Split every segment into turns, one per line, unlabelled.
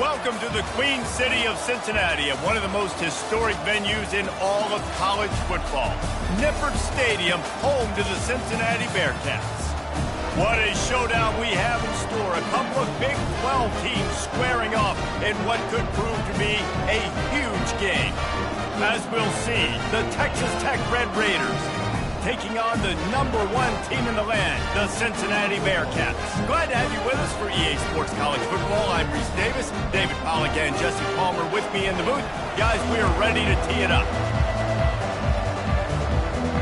Welcome to the Queen City of Cincinnati, at one of the most historic venues in all of college football. Nippert Stadium, home to the Cincinnati Bearcats. What a showdown we have in store. A couple of Big 12 teams squaring off in what could prove to be a huge game. As we'll see, the Texas Tech Red Raiders taking on the #1 team in the land, the Cincinnati Bearcats. Glad to have you with us for EA Sports College Football. I'm Reese Davis, David Pollack and Jesse Palmer with me in the booth. Guys, we are ready to tee it up.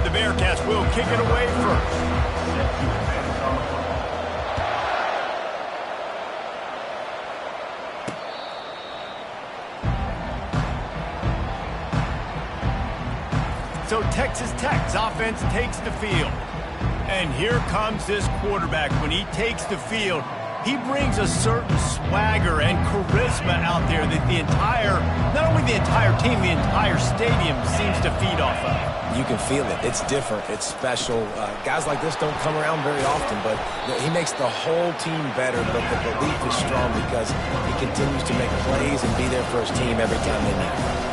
The Bearcats will kick it away first. So Texas Tech's offense takes the field. And here comes this quarterback. When he takes the field, he brings a certain swagger and charisma out there that not only the entire team, the entire stadium seems to feed off of.
You can feel it. It's different. It's special. Guys like this don't come around very often, but he makes the whole team better. But the belief is strong because he continues to make plays and be there for his team every time they need him.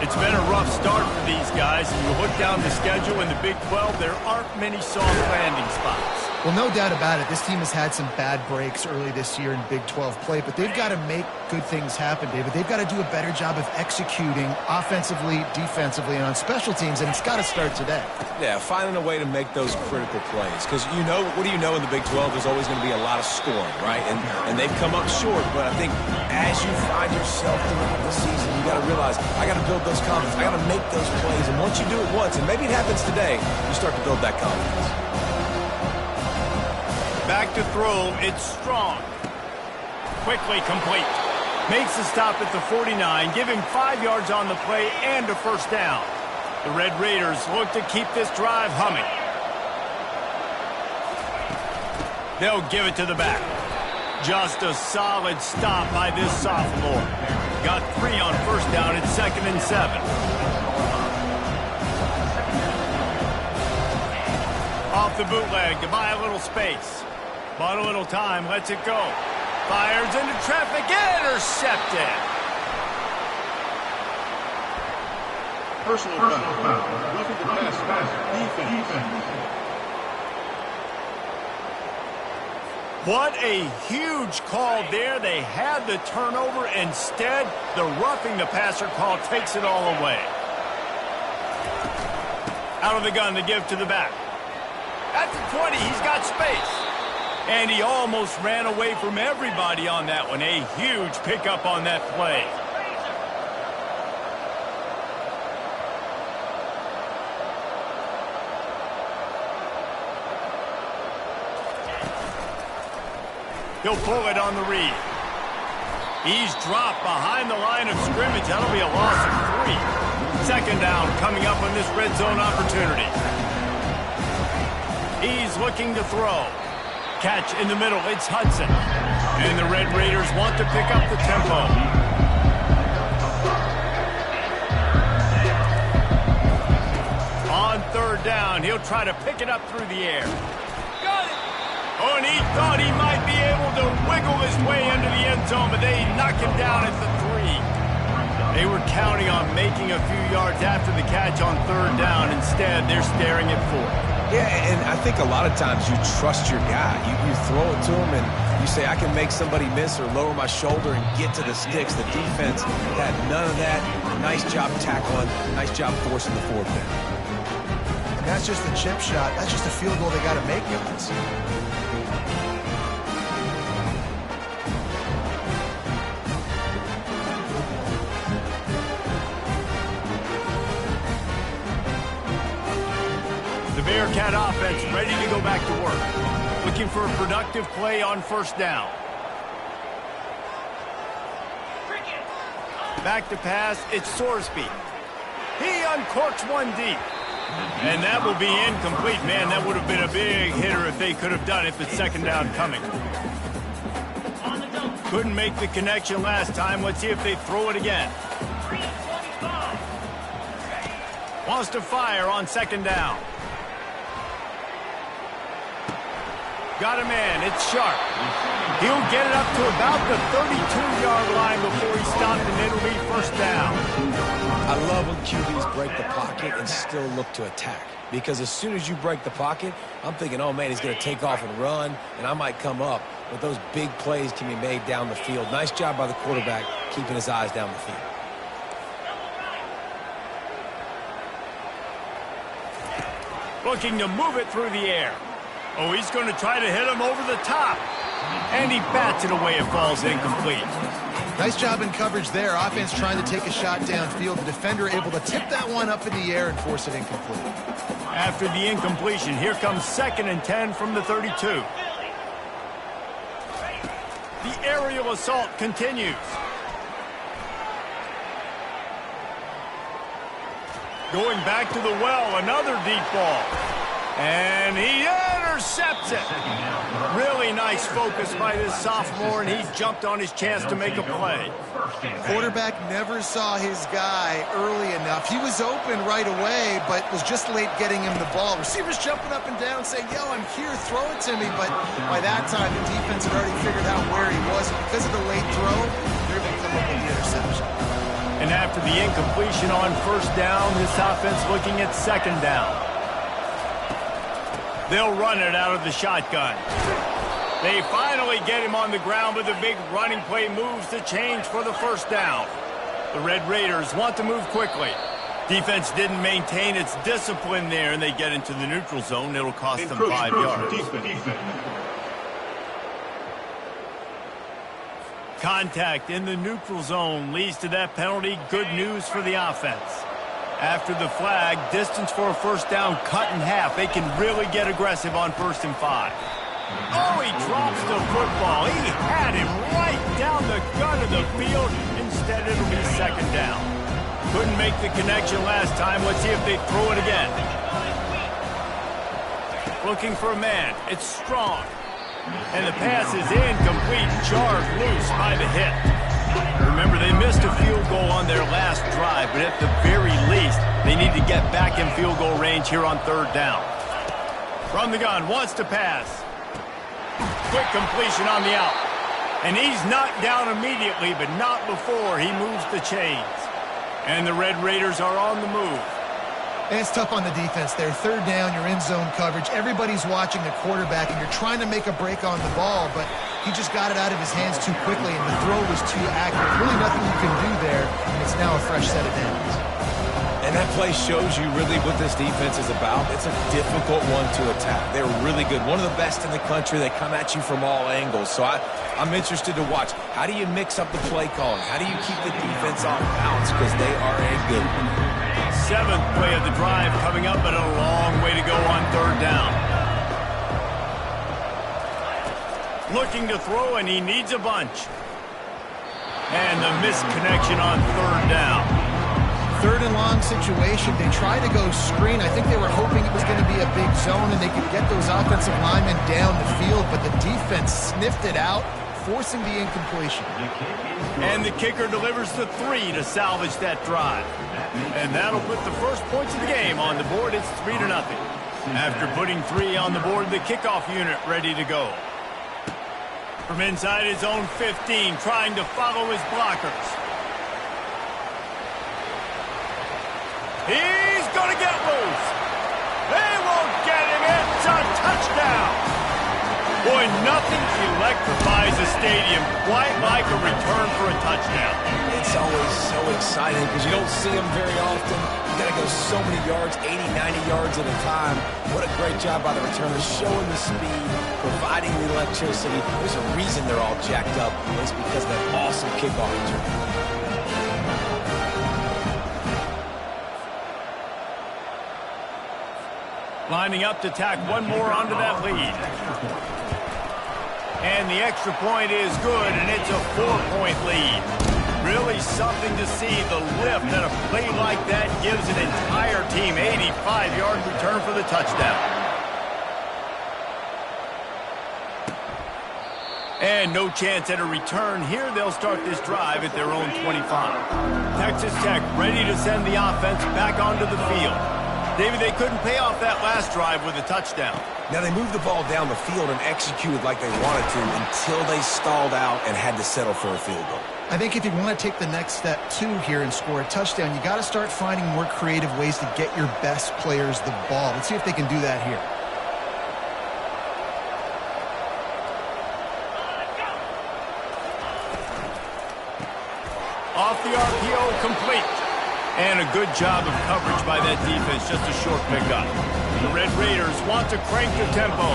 It's been a rough start for these guys. If you look down the schedule in the Big 12, there aren't many soft landing spots.
Well, no doubt about it. This team has had some bad breaks early this year in Big 12 play, but they've got to make good things happen, David. They've got to do a better job of executing offensively, defensively, and on special teams, and it's got to start today.
Yeah, finding a way to make those critical plays. Because what do you know in the Big 12? There's always going to be a lot of scoring, right? And they've come up short, but I think as you find yourself throughout the season, you got to realize, I got to build those confidence. I got to make those plays, and once you do it once, and maybe it happens today, you start to build that confidence.
Back to throw, it's Strong. Quickly complete. Makes the stop at the 49, give him 5 yards on the play and a first down. The Red Raiders look to keep this drive humming. They'll give it to the back. Just a solid stop by this sophomore. Got 3 on first down at 2nd and 7. Off the bootleg to buy a little space. Bought a little time, lets it go. Fires into traffic, intercepted.
Personal foul. Roughing the passer. Defense.
What a huge call there. They had the turnover. Instead, the roughing the passer call takes it all away. Out of the gun to give to the back. At the 20, he's got space. And he almost ran away from everybody on that one. A huge pickup on that play. He'll pull it on the read. He's dropped behind the line of scrimmage. That'll be a loss of 3. 2nd down coming up on this red zone opportunity. He's looking to throw. Catch in the middle, it's Hudson. And the Red Raiders want to pick up the tempo. On 3rd down, he'll try to pick it up through the air. Got it! Oh, and he thought he might be able to wiggle his way into the end zone, but they knock him down at the 3. They were counting on making a few yards after the catch on 3rd down. Instead, they're staring at 4.
Yeah, and I think a lot of times you trust your guy. You throw it to him and you say, I can make somebody miss or lower my shoulder and get to the sticks. The defense had none of that. Nice job tackling. Nice job forcing the 4th down.
And that's just a chip shot. That's just a field goal they got to make, guys.
Bearcat offense ready to go back to work. Looking for a productive play on 1st down. Back to pass, it's Sorsby. He uncorks one deep. And that will be incomplete. Man, that would have been a big hitter if they could have done it, but 2nd down coming. Couldn't make the connection last time. Let's see if they throw it again. Wants to fire on 2nd down. Got him in. It's Sharp. He'll get it up to about the 32-yard line before he stopped, and it'll be first down.
I love when QBs break the pocket and still look to attack. Because as soon as you break the pocket, I'm thinking, oh, man, he's going to take off and run, and I might come up. But those big plays can be made down the field. Nice job by the quarterback keeping his eyes down the field.
Looking to move it through the air. Oh, he's going to try to hit him over the top. And he bats it away. It falls incomplete.
Nice job in coverage there. Offense trying to take a shot downfield. The defender able to tip that one up in the air and force it incomplete.
After the incompletion, here comes 2nd and 10 from the 32. The aerial assault continues. Going back to the well, another deep ball. And he intercepts it. Really nice focus by this sophomore, and he jumped on his chance to make a play.
Quarterback never saw his guy early enough. He was open right away, but was just late getting him the ball. Receivers jumping up and down saying, yo, I'm here, throw it to me. But by that time, the defense had already figured out where he was. And because of the late throw, they're going to come up with the interception.
And after the incompletion on first down, this offense looking at 2nd down. They'll run it out of the shotgun. They finally get him on the ground, but the big running play moves the change for the first down. The Red Raiders want to move quickly. Defense didn't maintain its discipline there, and they get into the neutral zone. It'll cost them 5 yards. Contact in the neutral zone leads to that penalty. Good news for the offense. After the flag, distance for a first down cut in half. They can really get aggressive on 1st and 5. Oh, he drops the football. He had him right down the gut of the field. Instead, it'll be 2nd down. Couldn't make the connection last time. Let's see if they throw it again. Looking for a man. It's Strong. And the pass is incomplete. Jarred loose by the hit. Remember, they missed a field goal on their last drive, but at the very least, they need to get back in field goal range here on 3rd down. From the gun, wants to pass. Quick completion on the out. And he's knocked down immediately, but not before he moves the chains. And the Red Raiders are on the move.
And it's tough on the defense there. 3rd down, you're in zone coverage. Everybody's watching the quarterback, and you're trying to make a break on the ball, but he just got it out of his hands too quickly, and the throw was too accurate. Really nothing you can do there, and it's now a fresh set of downs.
And that play shows you really what this defense is about. It's a difficult one to attack. They're really good. One of the best in the country. They come at you from all angles. So I'm interested to watch. How do you mix up the play calling? How do you keep the defense off balance? Because they are a good one.
7th play of the drive coming up, but a long way to go on 3rd down. Looking to throw, and he needs a bunch. And the missed connection on 3rd down.
3rd and long situation. They tried to go screen. I think they were hoping it was going to be a big zone and they could get those offensive linemen down the field, but the defense sniffed it out, forcing the incompletion.
And the kicker delivers the 3 to salvage that drive. And that'll put the first points of the game on the board. It's 3-0. After putting 3 on the board, the kickoff unit ready to go. From inside his own 15, trying to follow his blockers. He's going to get loose. They won't get him. It's a touchdown. Boy, nothing electrifies a stadium quite like a return for a touchdown.
It's always so exciting because you don't see them very often. You got to go so many yards, 80, 90 yards at a time. What a great job by the returners, showing the speed, providing the electricity. There's a reason they're all jacked up. It's because of that awesome kickoff return.
Lining up to tack one more onto that lead. And the extra point is good, and it's a 4-point lead. Really something to see, the lift that a play like that gives an entire team. 85-yard return for the touchdown. And no chance at a return here. They'll start this drive at their own 25. Texas Tech ready to send the offense back onto the field. David, they couldn't pay off that last drive with a touchdown.
Now, they moved the ball down the field and executed like they wanted to until they stalled out and had to settle for a field goal.
I think if you want to take the next step, too, here and score a touchdown, you got to start finding more creative ways to get your best players the ball. Let's see if they can do that here.
Off the RPO, complete. And a good job of coverage by that defense, just a short pickup. The Red Raiders want to crank the tempo.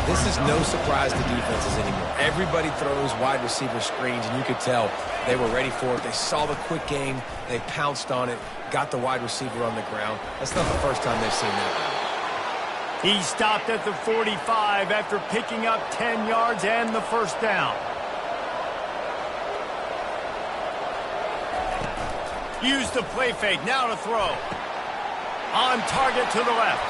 This is no surprise to defenses anymore. Everybody throws wide receiver screens, and you could tell they were ready for it. They saw the quick game. They pounced on it, got the wide receiver on the ground. That's not the first time they've seen that.
He stopped at the 45 after picking up 10 yards and the first down. Use the play fake, now to throw. On target to the left.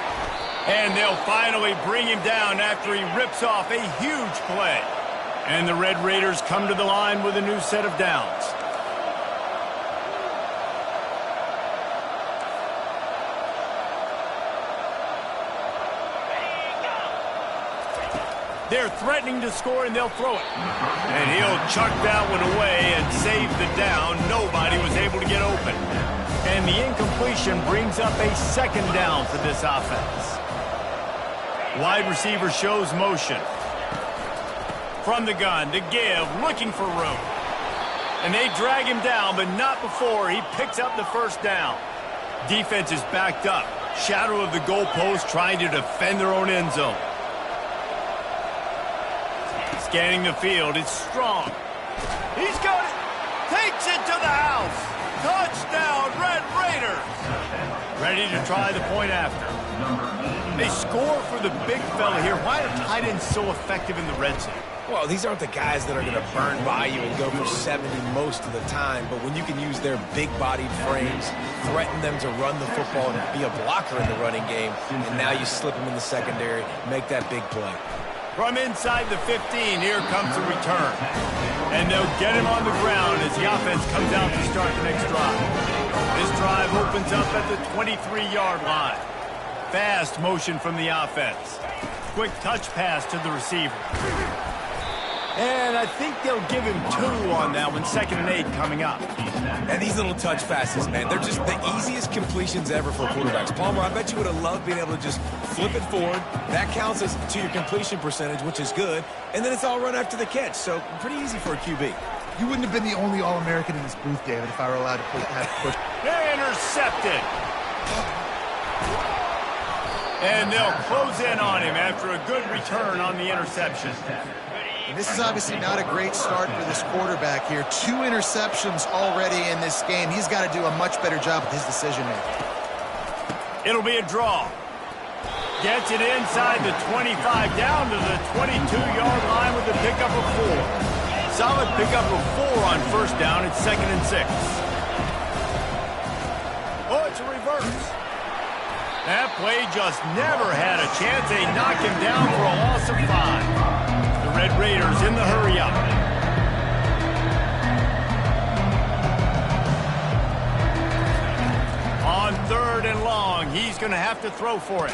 And they'll finally bring him down after he rips off a huge play. And the Red Raiders come to the line with a new set of downs. They're threatening to score, and they'll throw it. And he'll chuck that one away and save the down. Nobody was able to get open. And the incompletion brings up a second down for this offense. Wide receiver shows motion. From the gun to give, looking for room. And they drag him down, but not before he picks up the first down. Defense is backed up. Shadow of the goalpost, trying to defend their own end zone. Scanning the field, it's Strong. He's got it. Takes it to the house. Touchdown, Red Raiders. Ready to try the point after. They score for the big fella here. Why are tight ends so effective in the red zone?
Well, these aren't the guys that are going to burn by you and go for 70 most of the time, but when you can use their big-bodied frames, threaten them to run the football and be a blocker in the running game, and now you slip them in the secondary, make that big play.
From inside the 15, here comes the return. And they'll get him on the ground as the offense comes out to start the next drive. This drive opens up at the 23-yard line. Fast motion from the offense. Quick touch pass to the receiver. And I think they'll give him 2 on that one, 2nd and 8 coming up.
And these little touch passes, man, they're just the easiest completions ever for quarterbacks. Palmer, I bet you would have loved being able to just flip it forward. That counts as to your completion percentage, which is good. And then it's all run after the catch, so pretty easy for a QB.
You wouldn't have been the only All-American in this booth, David, if I were allowed to have push.
Intercepted. And they'll close in on him after a good return on the interception.
And this is obviously not a great start for this quarterback here. 2 interceptions already in this game. He's got to do a much better job with his decision-making.
It'll be a draw. Gets it inside the 25, down to the 22-yard line with the pickup of 4. Solid pickup of 4 on first down. It's 2nd and 6. Oh, it's a reverse. That play just never had a chance. They knock him down for a loss of 5. Red Raiders in the hurry-up. On 3rd and long, he's going to have to throw for it.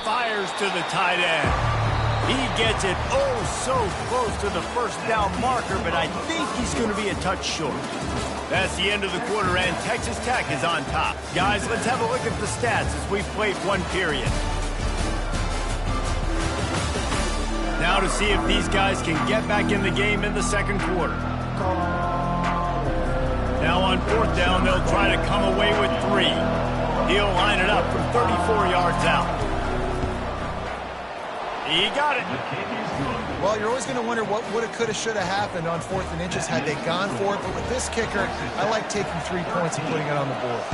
Fires to the tight end. He gets it so close to the first down marker, but I think he's going to be a touch short. That's the end of the quarter, and Texas Tech is on top. Guys, let's have a look at the stats as we've played 1 period. Now to see if these guys can get back in the game in the 2nd quarter. Now on 4th down, they'll try to come away with 3. He'll line it up from 34 yards out. He got it.
Well, you're always going to wonder what woulda, coulda, shoulda happened on 4th and inches had they gone for it. But with this kicker, I like taking 3 points and putting it on the board.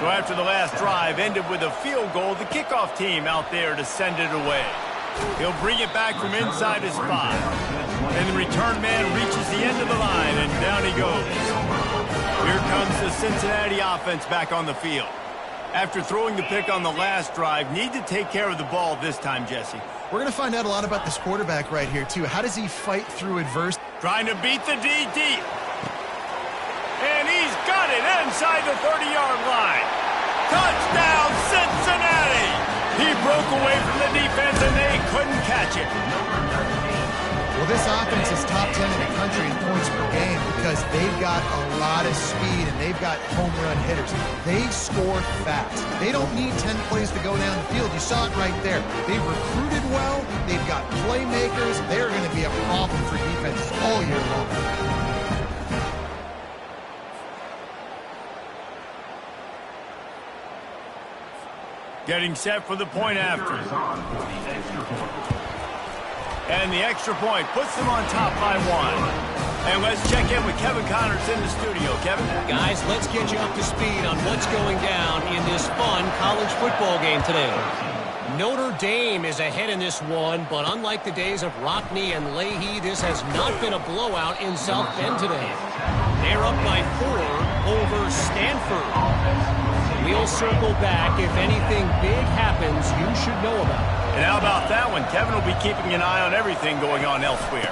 So after the last drive ended with a field goal, the kickoff team out there to send it away. He'll bring it back from inside his 5. And the return man reaches the end of the line, and down he goes. Here comes the Cincinnati offense back on the field. After throwing the pick on the last drive, need to take care of the ball this time, Jesse.
We're going to find out a lot about this quarterback right here, too. How does he fight through adversity?
Trying to beat the D deep. And he's got it inside the 30-yard line. Touchdown, Cincinnati! He broke away from the defense, and they couldn't catch it.
Well, this offense is top 10 in the country in points per game because they've got a lot of speed and they've got home run hitters. They score fast. They don't need 10 plays to go down the field. You saw it right there. They've recruited well. They've got playmakers. They're going to be a problem for defenses all year long.
Getting set for the point after. And the extra point puts them on top by 1. And let's check in with Kevin Connors in the studio. Kevin?
Guys, let's get you up to speed on what's going down in this fun college football game today. Notre Dame is ahead in this one, but unlike the days of Rockne and Leahy, this has not been a blowout in South Bend today. They're up by 4 over Stanford. We'll circle back. If anything big happens, you should know about it.
And how about that one? Kevin will be keeping an eye on everything going on elsewhere.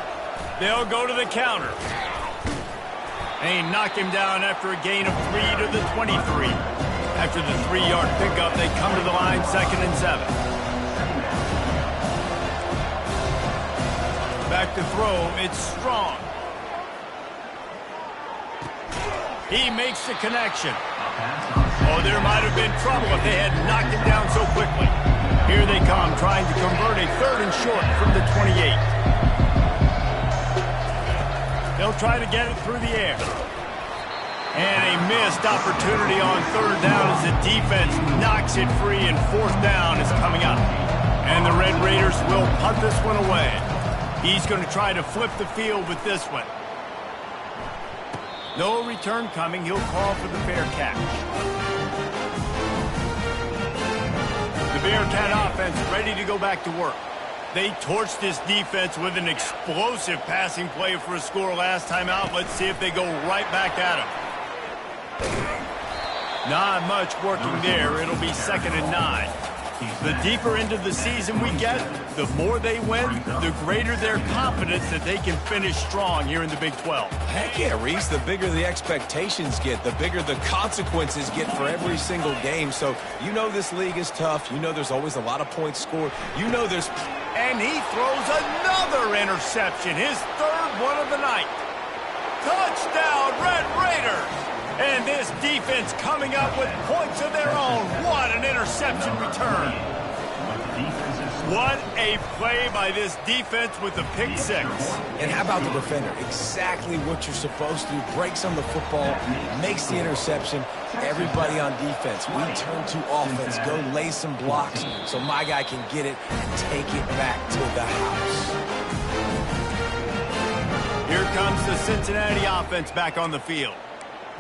They'll go to the counter. And he knocked him down after a gain of 3 to the 23. After the 3-yard pickup, they come to the line 2nd and 7. Back to throw, it's Strong. He makes the connection. Oh, there might have been trouble if they had knocked him down so quickly. Here they come, trying to convert a 3rd and short from the 28. They'll try to get it through the air. And a missed opportunity on 3rd down as the defense knocks it free, and 4th down is coming up. And the Red Raiders will punt this one away. He's going to try to flip the field with this one. No return coming. He'll call for the fair catch. The Bearcat offense ready to go back to work. They torched this defense with an explosive passing play for a score last time out. Let's see if they go right back at him. Not much working there. It'll be 2nd and 9. The deeper into the season we get, the more they win, the greater their confidence that they can finish strong here in the Big 12.
Heck yeah, Reese. The bigger the expectations get, the bigger the consequences get for every single game. So you know this league is tough. You know there's always a lot of points scored. You know there's...
And he throws another interception, his 3rd one of the night. Touchdown, Red Raiders! And this defense coming up with points of their own. What an interception return. What a play by this defense with the pick 6.
And how about the defender? Exactly what you're supposed to do. Breaks on the football, makes the interception. Everybody on defense, we turn to offense. Go lay some blocks so my guy can get it and take it back to the house.
Here comes the Cincinnati offense back on the field.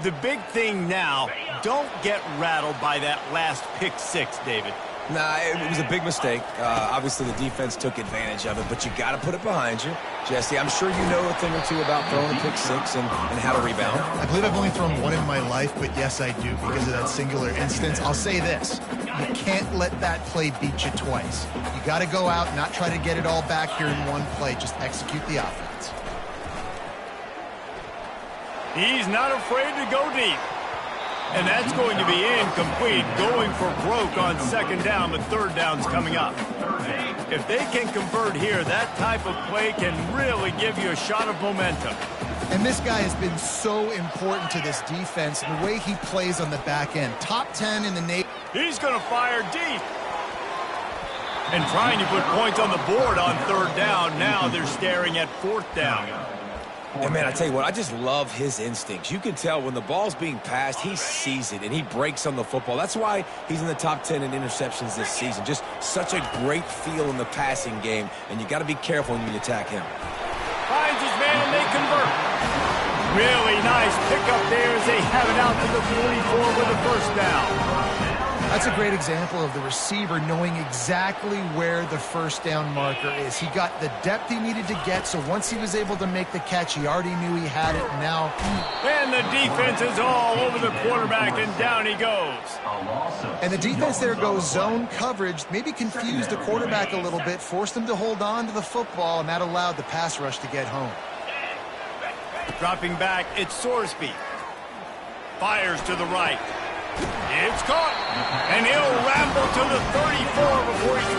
The big thing now, don't get rattled by that last pick 6, David.
Nah, it was a big mistake. Obviously, the defense took advantage of it, but you got to put it behind you. Jesse, I'm sure you know a thing or two about throwing a pick 6 and how to rebound.
I believe I've only thrown 1 in my life, but yes, I do because of that singular instance. I'll say this. You can't let that play beat you twice. You got to go out, not try to get it all back here in one play. Just execute the offense.
He's not afraid to go deep. And that's going to be incomplete, going for broke on 2nd down, but 3rd down's coming up. If they can convert here, that type of play can really give you a shot of momentum.
And this guy has been so important to this defense and the way he plays on the back end. Top 10 in the nation.
He's going to fire deep. And trying to put points on the board on 3rd down. Now they're staring at 4th down.
And, man, I tell you what, I just love his instincts. You can tell when the ball's being passed, he sees it, and he breaks on the football. That's why he's in the top 10 in interceptions this season. Just such a great feel in the passing game, and you got to be careful when you attack him.
Finds his man, and they convert. Really nice pickup there as they have it out to the 44 with a 1st down.
That's a great example of the receiver knowing exactly where the 1st down marker is. He got the depth he needed to get, so once he was able to make the catch, he already knew he had it. Now,
and the defense is all over the quarterback, and down he goes.
And the defense there goes zone coverage, maybe confused the quarterback a little bit, forced him to hold on to the football, and that allowed the pass rush to get home.
Dropping back, it's Sorsby. Fires to the right. It's caught. And he'll ramble to the 34 before he